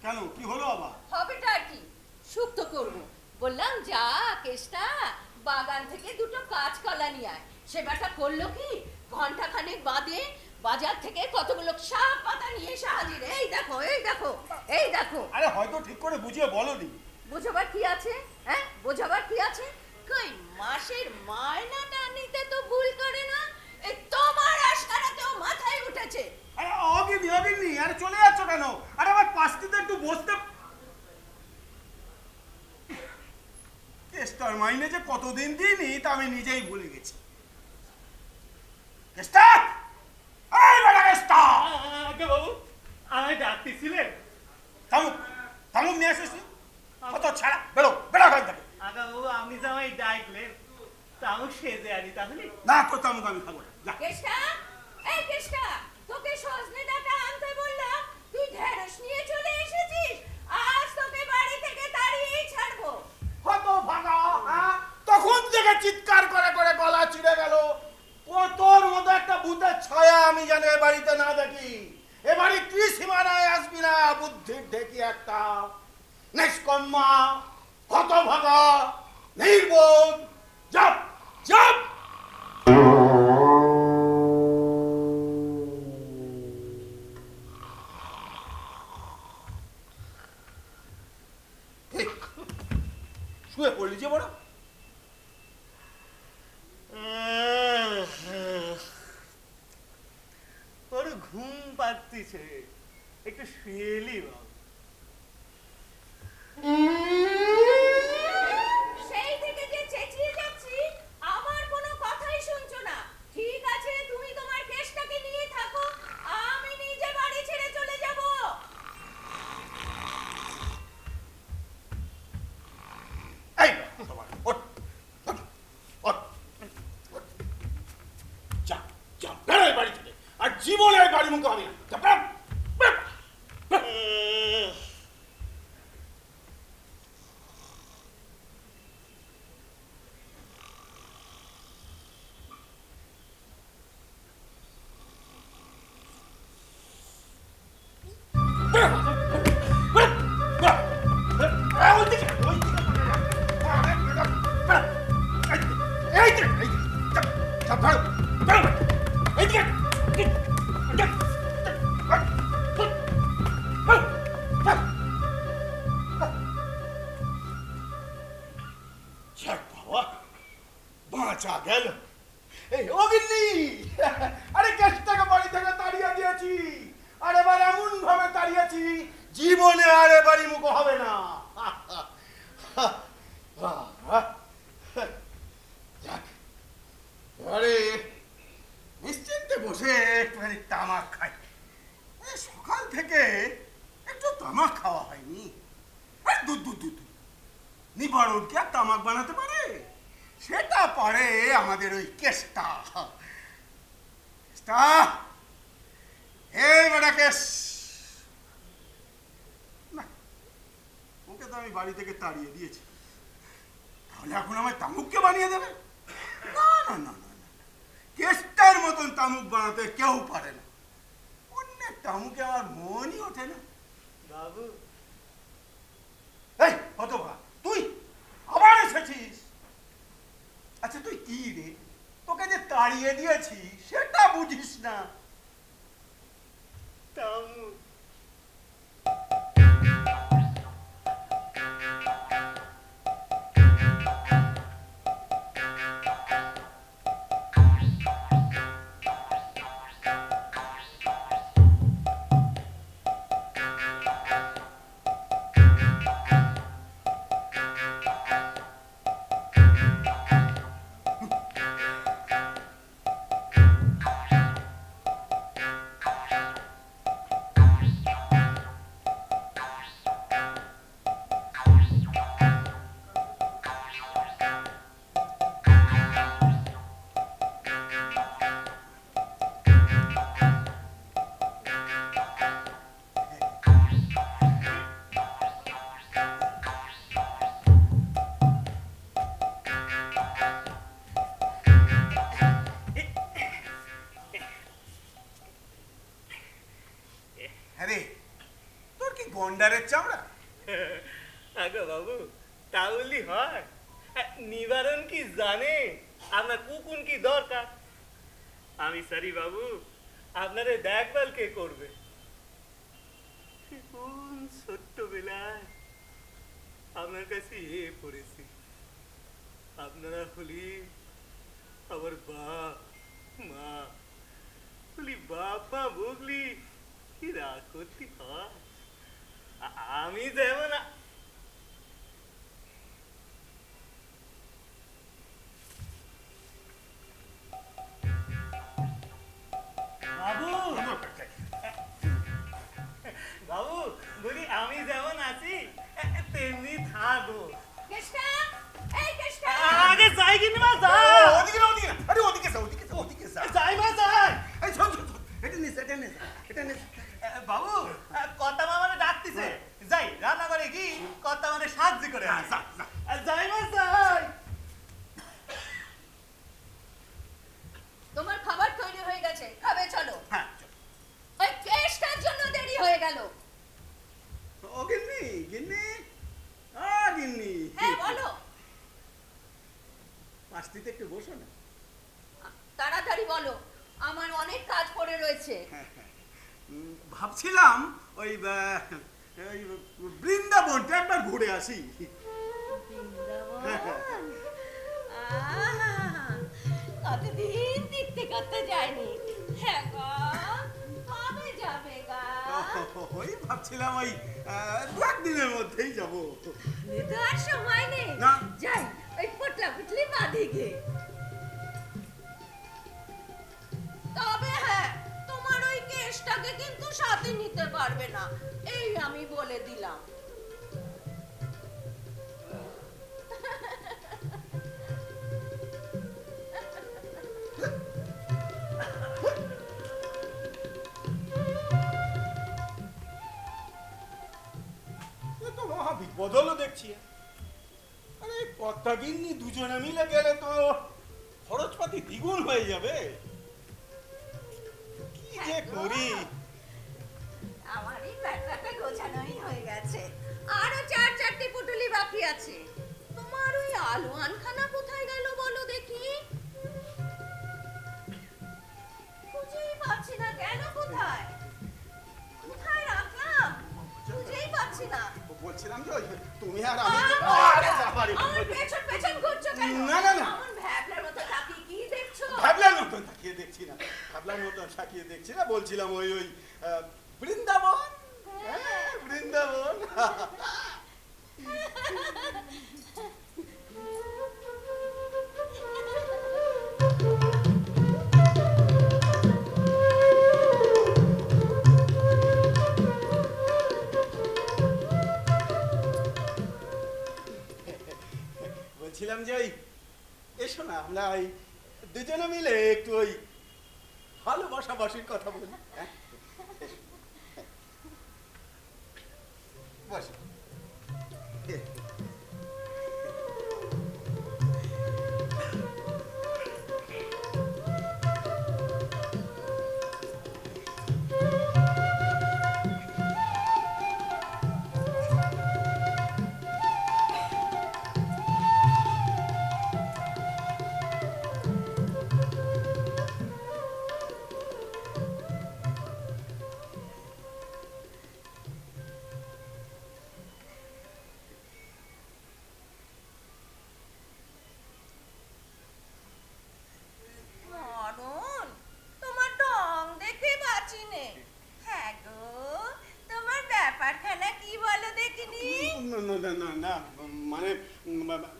কেন কি হলো আবার? হবেটা কি, শুক্তো করব। বললাম যা কেষ্টা, বাগান থেকে দুটো কাঁচকলা নিয়ে আয়। সেবাটা করলো কি, ঘন্টা খানেক বাদে বাজার থেকে কতগুলো শাক পাতা নিয়ে এসে হাজির। এই দেখো, এই দেখো, এই দেখো। আরে হয়তো ঠিক করে বুঝিয়ে বলনি। বোঝাবার কি আছে? হ্যাঁ, বোঝাবার কি আছে? কই মাসের মায়নাটা নিতে তো ভুল করে না। এই তোমার আশকারাতেও মাথায় উঠেছে। আরে অগিনি, আরে চলে যাচ্ছ কেন? আরে আমার পাশটিতে একটু বসতে। কেস্টার মাইনে যে কতদিন দিইনি তা আমি নিজেই ভুলে গেছি। কেস্টা, এই বেটা কেস্টা! আগে বাবু, আমায় ডাকতেছিলেন? থামুক, থামুক নিয়ে আসিস। কত ছাড়া, বেরো বেরো এখান থেকে। আগা বাবু, আপনি যে আমায় ডাকলেন, তাও সেজে আনি তাহলে। না তো তামুক আমি খাবো না, যা। কেষ্টা, এই কেষ্টা, তোকে সজনে ডাঁটা আনতে বললাম, তুই ঢেঁড়স নিয়ে চলে এসেছিস। আজ তোকে বাড়ি থেকে তাড়িয়েই ছাড়বো। কত ভাগা, হ্যাঁ? তখন থেকে চিৎকার করে করে গলা চিড়ে গেল। তোর মতো একটা ভূতের ছায়া আমি জানি এ বাড়িতে না দেখি। এ বাড়ি তুই সীমানায় আসবি না, বুদ্ধির ঢেকি একটা। নিষ্কম্মা, কত ভাগা, নির্বোধ, জপ জপ। শুয়ে পড়লি যে বড়। ওর ঘুম পাচ্ছিছে, একটু শুয়েলি বাবু। সেই থেকে যে চেঁচিয়ে যাচ্ছি, আমার কোনো কথাই শুনছো না। ঠিক আছে, তুমি তোমার কেষ্টাকে নিয়ে থাকো, আমি নিজে বাড়ি ছেড়ে চলে যাব। এই তোমার ওঠ, ওঠ, ওঠ, ওঠ। যা যা বেরো এই বাড়ি থেকে। আর জীবনে এই বাড়ি মুখে হবে না। যা, বেরো, বেরো, বেরো। বাঁচা গেল। এই অগিন্নি, আরে কেষ্টাকে বাড়ি থেকে তাড়িয়ে দিয়েছি। আর এবার এমন ভাবে তাড়িয়েছি, জীবনে আর এ বাড়ি মুখ হবে না। যাক, এবারে নিশ্চিন্তে বসে একটুখানি তামাক খাই। সকাল থেকে একটু তামাক খাওয়া হয়নি। দুধ দুধ দুধ নিবারণ কি আর তামাক বানাতে পারে? সেটা পারে আমাদের ওই কেষ্টা। কেষ্টা, এই বেটা কেশ। না, ওকে তো আমি বাড়ি থেকে তাড়িয়ে দিয়েছি। তাহলে এখন আমায় তামুককে বানিয়ে দেবে? না না না না না, কেষ্টার মতন তামুক বানাতে কেউ পারে না। অন্যের তামুকে আমার মনই ওঠে না। বাবু, এই হতভাগা, তুই আবার এসেছিস? আচ্ছা তুই কি রে, তোকে যে তাড়িয়ে দিয়েছি সেটা বুঝিস না? তামু। গন্ডারের চামড়া? আগো বাবু তাহলে হয়? নিবারণ কি জানে আপনার কুকুন কি দরকার? আমি সারি বাবু, আপনারে দেখভাল কে করবে? কোন ছোট্টবেলায় আপনার কাছে পড়েছি, আপনারা হলি আমার বাপ মা, বলি বাপ মা বুগলি কি রাগ করতে হয়। আমি যেমন বাবু বাবু বলি আমি যেমন আছি তেমনি থাকবো। কেষ্টা, এই কেষ্টা, আগে যাই কিন্তু মা ও, যাই। ওদিকে না, ওদিকে না। আরে ওদিকে যা, ওদিকে যা, ওদিকে যা। যাই মা যাই। এই শোন, শোন, শোন। এটা নিস, এটা নিস, এটা নিস। বাবু কর্তা মা মানে ডাকতেছে, যাই রান্না করে কি কর্তা মানে সাহায্য করে হ্যাঁ, যা, যা। যাই মা যাই। তোমার খাবার তৈরি হয়ে গেছে, খাবে চলো। হ্যাঁ, চল। ওই কেষ্টার জন্য দেরি হয়ে গেল। ও গিন্নি, গিন্নি, আ গিন্নি। হ্যাঁ বলো, পাঁচটিতে একটু বসো না। তাড়াতাড়ি বলো, আমার অনেক কাজ পড়ে রয়েছে। ভাবছিলাম ওই ওই বৃন্দাবনটা একবার ঘুরে আসি। বৃন্দাবন, কতদিন দেখতে করতে যায়নি। হ্যাঁ গো, কবে যাবে গা? ওই ভাবছিলাম ওই দু একদিনের মধ্যেই যাবো। তো আর সময় নেই। না। যাই, ওই পোটলা পুটলি বাঁধে গে। তবে হ্যাঁ, তোমার ওই কেসটাকে কিন্তু সাথে নিতে পারবে না, এই আমি বলে দিলাম। এ তো মহা বিপদ হলো দেখছি। আরে কর্তা গিন্নি দুজনে মিলে গেলে তো খরচপাতি দ্বিগুণ হয়ে যাবে। কি যে করি। আমার এই ব্যাটাটা গোছানোই হয়ে গেছে, আরো 4-4টি পুটুলি বাকি আছে। তোমার ওই আলু আনখানা কোথায় গেল বলো দেখি? খুঁজেই পাচ্ছি না, গেল কোথায়? কোথায় রাখলাম খুঁজেই পাচ্ছি না। বলছিলাম যে ওই তুমি আর আমি। আরে বাবারে। আমার পেছন পেছন ঘুরছো কেন? না, না, না। আমার ভ্যাবলার মতো তাকিয়ে কি দেখছো? ভাবলার মতন তাকিয়ে দেখছি না, ভাবলার মতন তাকিয়ে দেখছি না, বলছিলাম ওই ওই বৃন্দাবন। হ্যাঁ, বৃন্দাবন। বলছিলাম যে ওই এসো না, আমরা ওই দুজনে মিলে একটু ওই ভালোবাসাবাসির কথা বলি। হ্যাঁ, এসো। বসো। মরণ, তোমার ঢং দেখে বাঁচি নে। হ্যাঁ গো, তোমার ব্যাপারখানা কি বলো দেখিনি? না, না, না, না, না, মানে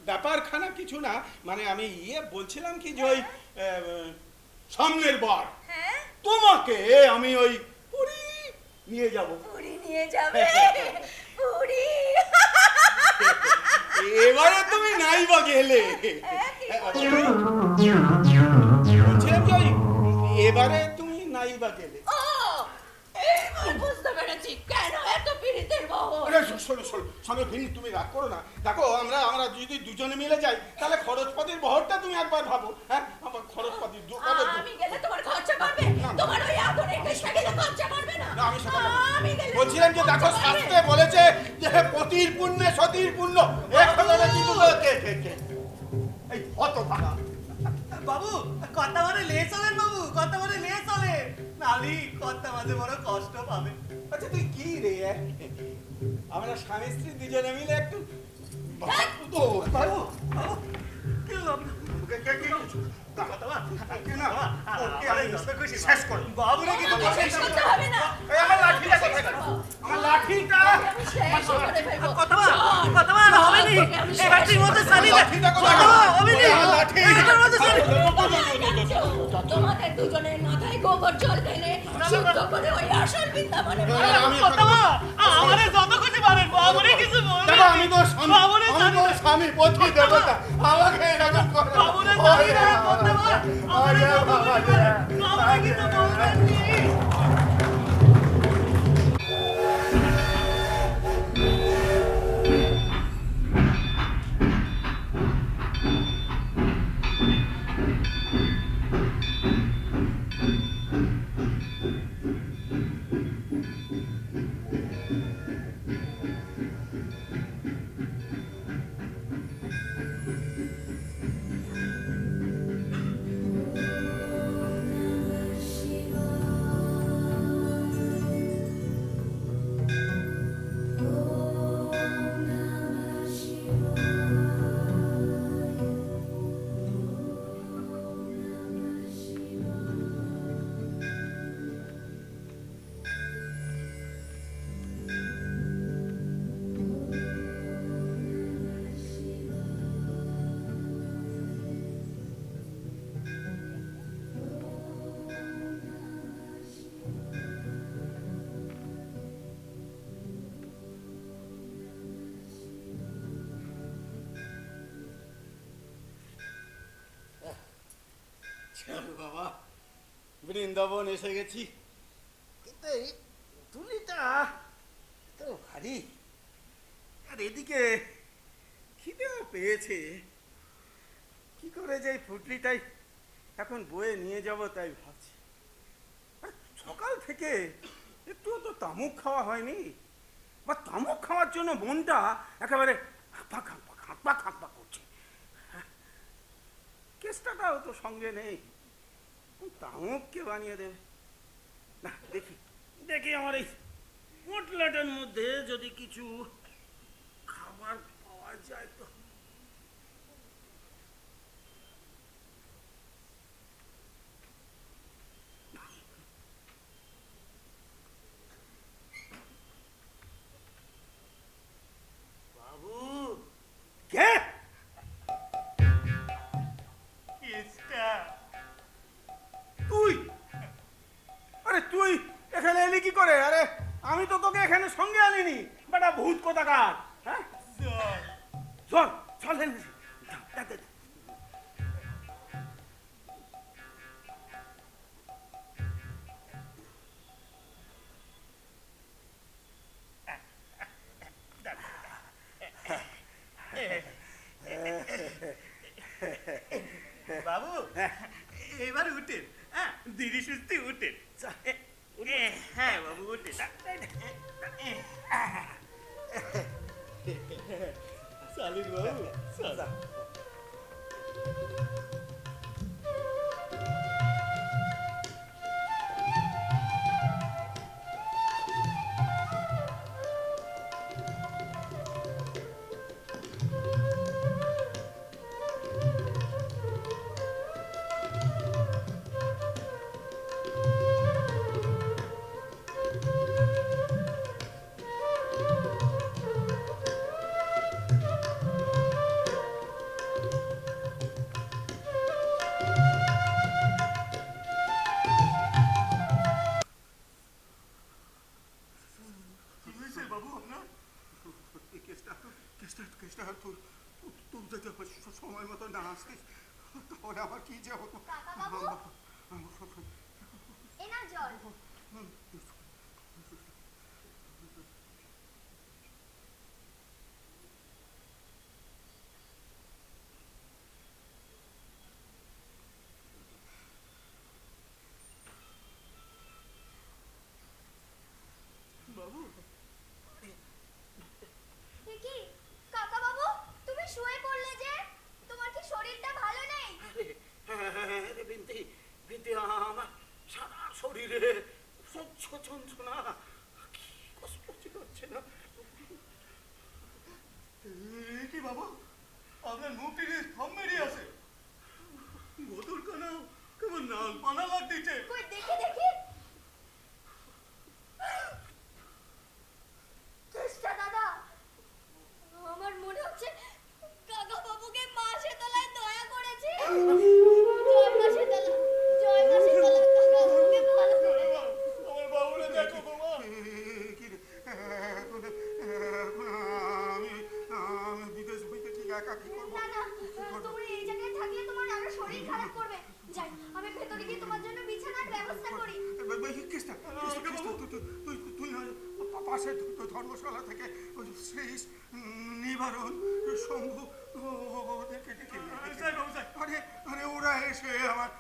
ব্যাপারখানা কিছু না, মানে আমি বলছিলাম কি যে ওই সামনের বার হ্যাঁ, তোমাকে আমি ওই পুরী নিয়ে যাব। পুরী নিয়ে যাবে? পুরী? এবারে তুমি নাই বা গেলে। হ্যাঁ, কি বলছিলাম যে ওই এবারে তুমি নাই বা গেলে। ও, এইবার বুঝতে পেরেছি কেন এত পীড়িতের বহর। আরে শোনো, শোনো, শোনো ভিনি, তুমি রাগ করো না। দেখো আমরা আমরা যদি দুজনে মিলে যাই তাহলে খরচপাতির বহরটা তুমি একবার ভাবো। হ্যাঁ, আমার খরচপাতি আমি গেলে তোমার খরচা পারবে? তোমার ওই আদরের কেষ্টা গেলে খরচা পারবে না? না, আমি সেটা আমি গেলে বলছিলাম যে দেখো শাস্ত্রে বলেছে যে পতির পুণ্যে সতীর পুণ্য একসাথে কিন্তু এই হত ভাঙা বাবু কথা বলে লে চলেন বাবু, কথা বলে লে চলে, নালি কথা মাঝে বড় কষ্ট পাবে। আচ্ছা তুই কি রে আমরা স্বামী স্ত্রী দুজনে মিলে একটু তো বাবু বাবু কি হলো আপনার? শেষ কর বাবুরে কি আমাকে শেষ করতে হবে না। আমার লাঠিটা কোথায় গেল? আমার লাঠিটা আমি শেষ করে ফেলবো। কথা চল, হবে নি, তোকে আমি শেষ এবারটির মধ্যে সালি না, লাঠিটা কোথায় কথা গেল? হবে নি, আমার লাঠি। এবারটির মধ্যে সালি। তোমাদের দুজনের মাথায় গোবর জল ঢেলে শুদ্ধ করে ওই আসল বৃন্দাবনে আমি কথা আমারে যত খুশি পারেন, বাবুরে কিছু বলবেন দেখো আমি তো স্বামী বাবুরে আমি জানি তো না। স্বামী পতি দেবতা আমাকে এরকম করে বাবুরে জানি না, কথা আমারে যত খুশি পারেন, বাবুরে কিছু বলবেন নি। চল বাবা বৃন্দাবন এসে গেছি কিন্তু এই তুলিটা তো ভারী আর এদিকে খিদেও পেয়েছে কি করে যে এই পুটলিটাই এখন বয়ে নিয়ে যাব তাই ভাবছি আর সকাল থেকে একটুও তো তামুক খাওয়া হয়নি বা তামুক খাওয়ার জন্য মনটা একেবারে হাঁকপাক হাঁকপাক হাঁকপাক হাঁকপাক করছে কেষ্টাটাও তো সঙ্গে নেই তামুক কে বানিয়ে দেবে না দেখি দেখি আমার এই পোটলাটার মধ্যে যদি কিছু খাবার পাওয়া যায় তো বাবু কে কেসটা তুই আরে তুই এখানে এলি কি করে আরে আমি তো তোকে এখানে সঙ্গে আনিনি বেটা ভূত কোথাকার হ্যাঁ চল চল এনেছি দেখ, দেখ, দেখ। বাবু এবার উঠেন, হ্যাঁ ধীরে সুস্থে উঠেন। হ্যাঁ বাবু উঠেন। চালুন বাবু চল। কি হয়েছে বাবু আপনার? কেসটা তুই যদি সময় মতো না আসতিস তাহলে আমার কি যে হতো কাকাবাবু? এ না জল। মুখটি থম মেরিয়ে আছে। বোতল কানাও কেমন নাল পানা লাগ দিচ্ছে। কই দেখি দেখি। চেষ্টা দাদা, আমার মনে হচ্ছে কাকা বাবুকে মা সেতলায় দয়া করেছে। জয় মা সেতলা, জয় মা সেতলা, কাকা বাবুকে ভালো করে দাও। আমার বাবুরে দেখো বাবা। কি রে? আমি আমি বিদেশ বইতে ঠিক একা কি করবো? না না, তুমি এই জায়গায় থাকলে তোমার আরো শরীর খারাপ করবে। যাই, আমি ভেতরে গিয়ে তোমার জন্য বিছানার ব্যবস্থা করি। কৃষ্ণা, তুই পাশে ধর্মশালা থেকে ওই শ্রীশ, নিবারণ, শম্ভু ওদেরকে ডেকে নিয়ে আরে আরে ওরা এসে আমার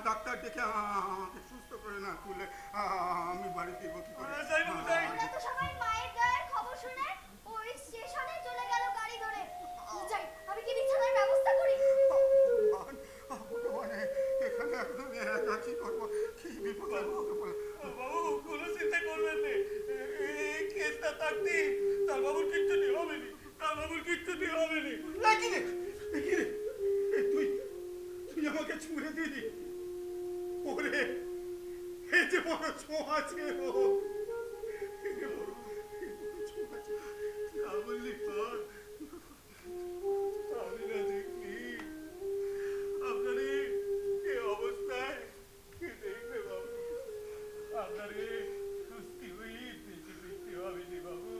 ডাক্তার ডেকে আমাকে সুস্থ করে না তুলে আমি বাড়ি ফিরবো কি করে? ওরা তো সবাই মায়ের দয়ার খবর শুনে ওই স্টেশনে চলে গেল গাড়ি ধরে। যাই, আমি কি বিছানার ব্যবস্থা করি? মানে এখানে একদম একা কি করবো? কি বিপদে পড়বো? বাবু কোনো চিন্তা করবেন না। এই কেসটা থাকতে তার বাবুর কিচ্ছুটি হবে না। তার বাবুর কিচ্ছুটি হবে না। কি রে? কি রে? তুই আমাকে ছুঁড়ে দিলি? ওরে এই যে বড় ছোঁয়াচে রোগ, না বললি পর আমি না দেখলি আপনার এই অবস্থায় কে দেখবে বাবু? আপনার সুস্থি হয়ে বেঁচে দেখতে হবে রে বাবু।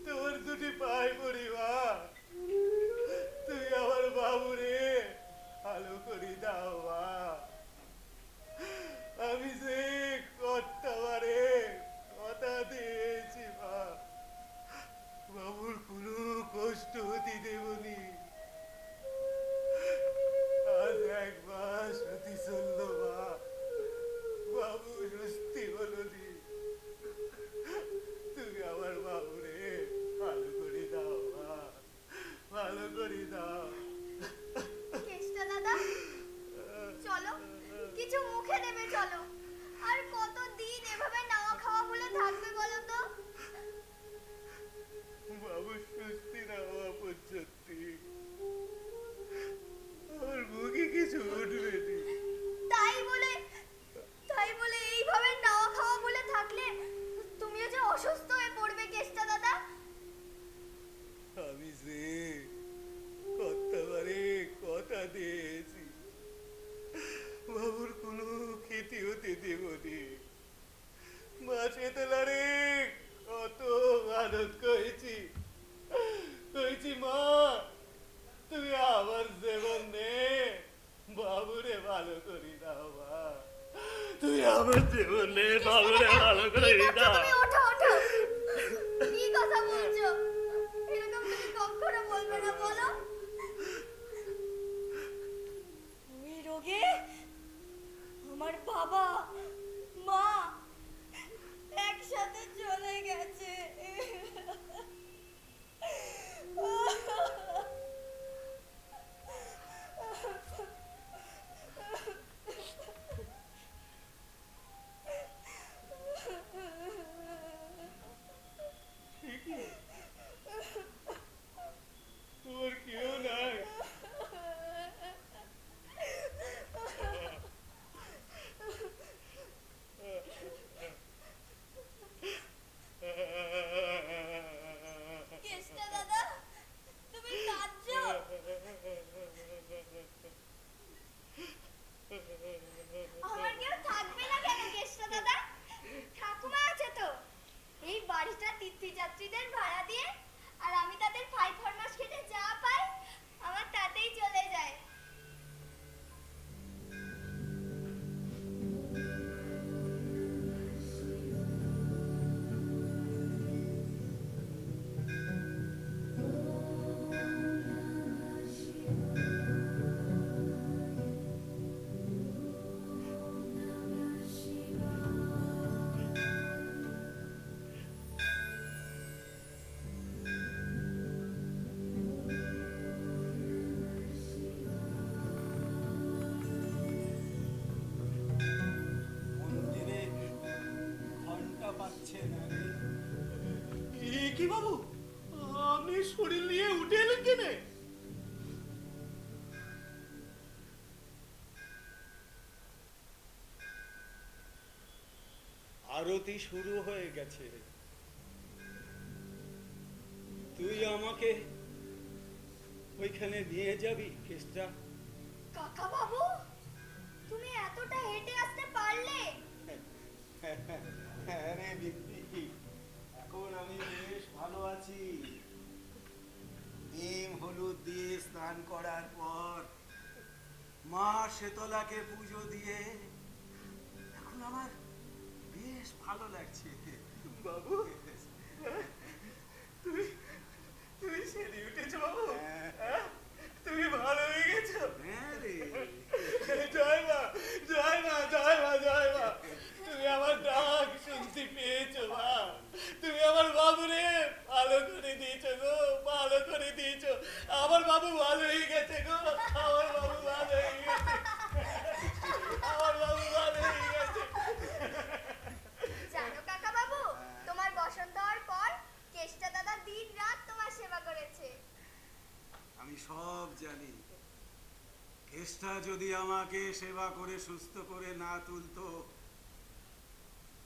তোর দুটি পায়ে পড়ি মা, তুই আমার বাবুরে ভালো করে দাও মা। আমি যে কর্তাবারে কথা দিয়েছি মা, বাবুর কোনো কষ্ট হতে দেবনি। আজ 1 মাস হতে চলল মা, বাবু সুস্থি হলো নি। তুমি আমার বাবুরে ভালো করে দাও মা, ভালো করে দাও। কেষ্টা দাদা, চলো কিছু মুখে দেবে চলো। আর কতদিন এভাবে নাওয়া খাওয়া বলে থাকবে বলো তো? বাবু সুস্থি না হওয়া পর্যন্ত আমার মুখে কিছু উঠবে নি। তাই বলে এইভাবে নাওয়া খাওয়া বলে থাকলে তুমিও যে অসুস্থ হয়ে পড়বে কেষ্টা দাদা। আমি যে কতবারে কথা দিয়েছি বাবুর কোনো ক্ষতি হতে দেবনি। মাসে তোলারে কত আনন্দ করেছি মা, তুমি আমার জীবন নে বাবুরে ভালো করি দাও মা, তুমি আমার জীবন নে বাবুরে ভালো করে দাও। তুমি ওঠো ওঠো, কি কথা বলছো? এরকম তুমি কখনো বলবে না বলো। ওই রোগে আমার বাবা মা একসাথে চলে গেছে। তোর কেউ নাই? কি বাবু, আপনি শরীর নিয়ে উঠে এলেন কেনে? আরতি শুরু হয়ে গেছে। তুই আমাকে ওইখানে নিয়ে যাবি কেষ্টা? কাকা বাবু, তুমি এতটা হেঁটে আসতে পারলে? হ্যাঁ রে বিন্তি, এখন আমি বেশ ভালো আছি। নিম হলুদ দিয়ে স্নান করার পর মা শীতলাকে পুজো দিয়ে এখন আমার বেশ ভালো লাগছে। বাবু, তুমি তুমি সেরে উঠেছো বাবু? হ্যাঁ? তুমি ভালো হয়ে গেছো? হ্যাঁ রে, জয় মা, জয় মা, জয় মা, জয় মা। তুমি আমার ডাক শুনতে পেয়েছো মা। তুমি আমার বাবুরে ভালো করে দিয়েছো গো, ভালো করে দিয়েছো। আমার বাবু ভালো হয়ে গেছে গো, আমার বাবু ভালো হয়ে গেছে, আমার বাবু ভালো হয়ে গেছে। জানো কাকা বাবু, তোমার বসন্ত হওয়ার পর কেষ্টা দাদা দিন রাত তোমার সেবা করেছে। আমি সব জানি। কেষ্টা যদি আমাকে সেবা করে সুস্থ করে না তুলতো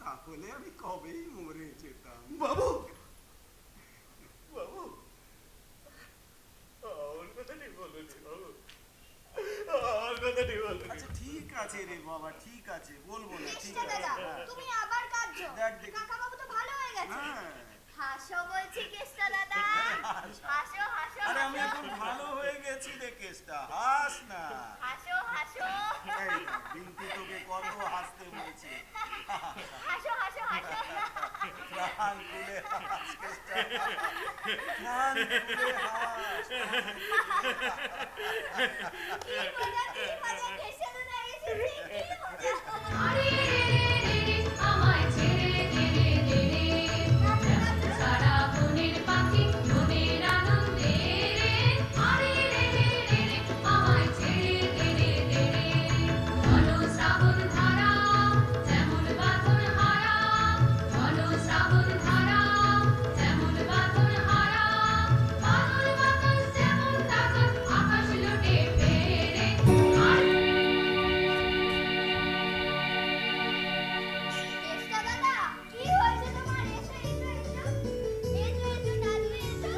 তাহলে আমি কবেই মরে যেতাম। বাবু, বাবু, আমার কথাটি বলুন বাবু, আমার কথাটি বলুন। আচ্ছা ঠিক আছে রে বাবা, ঠিক আছে, বলবো না, ঠিক কেষ্টা আছে। দাদা, তুমি আবার কাঁদছো। দেখ দেখি। কাকা বাবু তো ভালো হয়ে গেছে। হ্যাঁ। হাসো বলছি কেষ্টা দাদা, হাসো হাসো আরে আমি হাসো এখন ভালো হয়ে গেছি রে কেষ্টা, হাস না। হাসো হাসো এই বিন্তি তোকে কত হাসতে বলছে। হাসো হাসো হাসো। প্রাণ খুলে হাস কেষ্টা, প্রাণ খুলে হাস। কি মজা কেষ্টা দাদা এসেছে, কি মজা। আরে আমায় ছেড়ে গেলে গেলে সারা বনের পাখি মনের আনন্দে আরে আমায় ছেড়ে গেলে গেলে বলো শ্রাবণ ধারা যেমন বাঁধন হারা, বলো শ্রাবণ ধারা যেমন বাঁধন হারা, বাঁধন বাঁধন যেমন তখন আকাশ লোটে ফেরে কেষ্টা দাদা, কি হয়েছে তোমার? এসো এসো এসো এসো এসো দাদু এসো।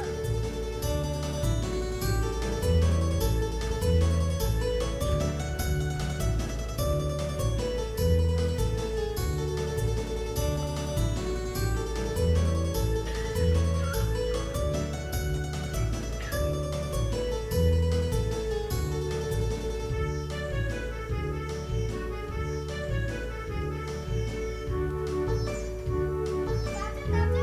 দাদু দাদু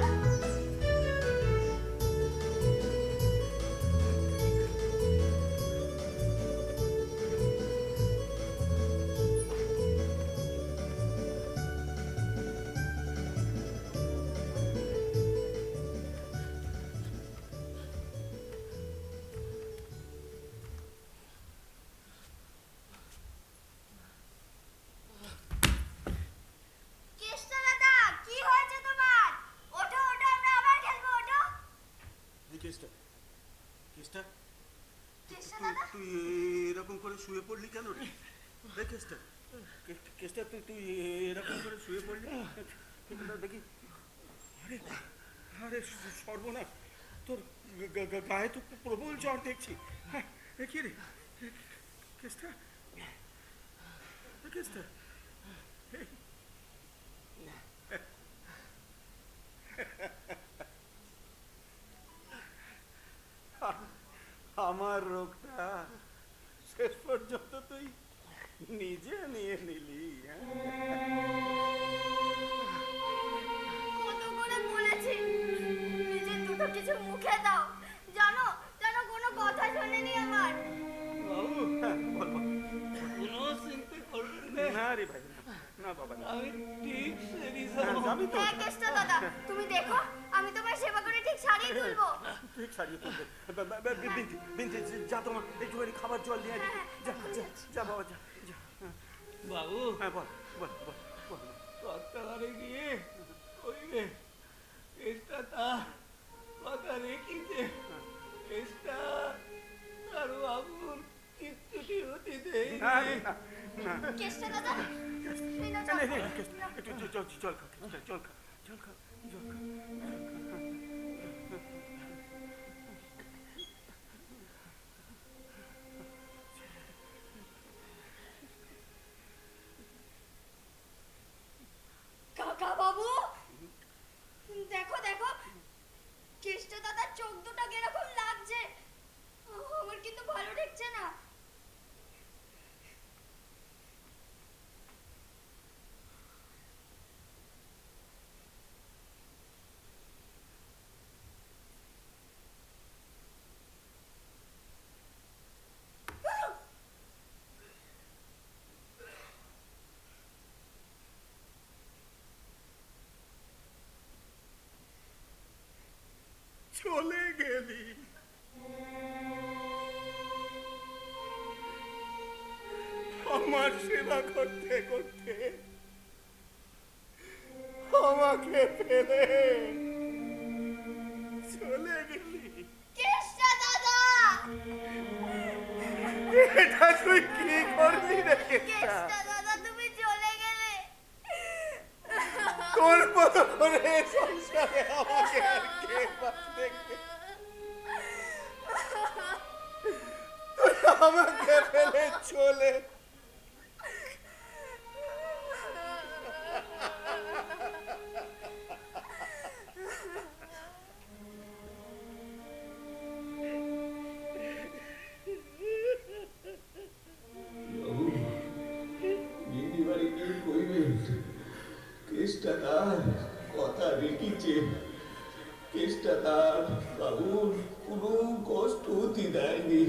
কেষ্টা দাদা, কি হয়েছে তোমার? ওঠো ওঠো, আমরা আবার খেলবো, ওঠো। এই কেষ্টা, কেষ্টা, কেষ্টা তুই দাদা, তুই এরকম করে শুয়ে পড়লি কেন রে? রে কেষ্টা, কেষ্টা তুই তুই এরকম করে শুয়ে পড়লি দেখি। আরে আরে সর্বনাশ, তোর গায়ে তো প্রবল জ্বর দেখছি। হ্যাঁ, এ কি রে কেষ্টা, কেষ্টা, আমার রোগটা শেষ পর্যন্ত তুই নিজে নিয়ে নিলি। হ্যাঁ? কত করে বলেছি নিজের দুটো কিছু মুখে দাও। জানো জানো, কোনো কথা শোনেনি আমার। বাবু, হ্যাঁ, বল বল। কোনো চিন্তা করবেন না, না রে ভাই, না বাবা, না। আমি ঠিক সেরি হ্যাঁ, যাবি তো? হ্যাঁ কেষ্টা দাদা, তুমি দেখো আমি তোমার সেবা করে ঠিক সারিয়ে তুলবো। ঠিক সারিয়ে তুলবে। বিন্তি, বিন্তি, যা তোমার একটুখানি খাবার জল নিয়ে আয়। যা যা যা বাবা, যা যা। বাবু, হ্যাঁ বল বল বল বল। তৎকালে গিয়ে ওই রে কেসটা তা না, না, না। কেষ্টা দাদা এই নাও নে, নে, জল। নাও। একটু জল খা, জল খা, জল খা, জল খা। কাকা বাবু দেখো দেখো কেষ্টা দাদার চোখ দুটো কিরকম লাগছে, আমার কিন্তু ভালো দেখছে না। চলে গেলি, আমার সেবা করতে করতে আমাকে ফেলে চলে গেলি। কেষ্টা দাদা এটা তুই কি করলি রে কেষ্টা? কেষ্টা দাদা তুমি চলে গেলে। তোর মতো করে সংসারে আমাকে আর কে বাঁচ দেখবে? তুই আমাকে ফেলে চলে দিদিবাড়ি কি কইবেন? কেষ্টা তার কথা রেখেছে। কেষ্টা তার বাবুর কোনো কষ্ট হতে দেয়নি।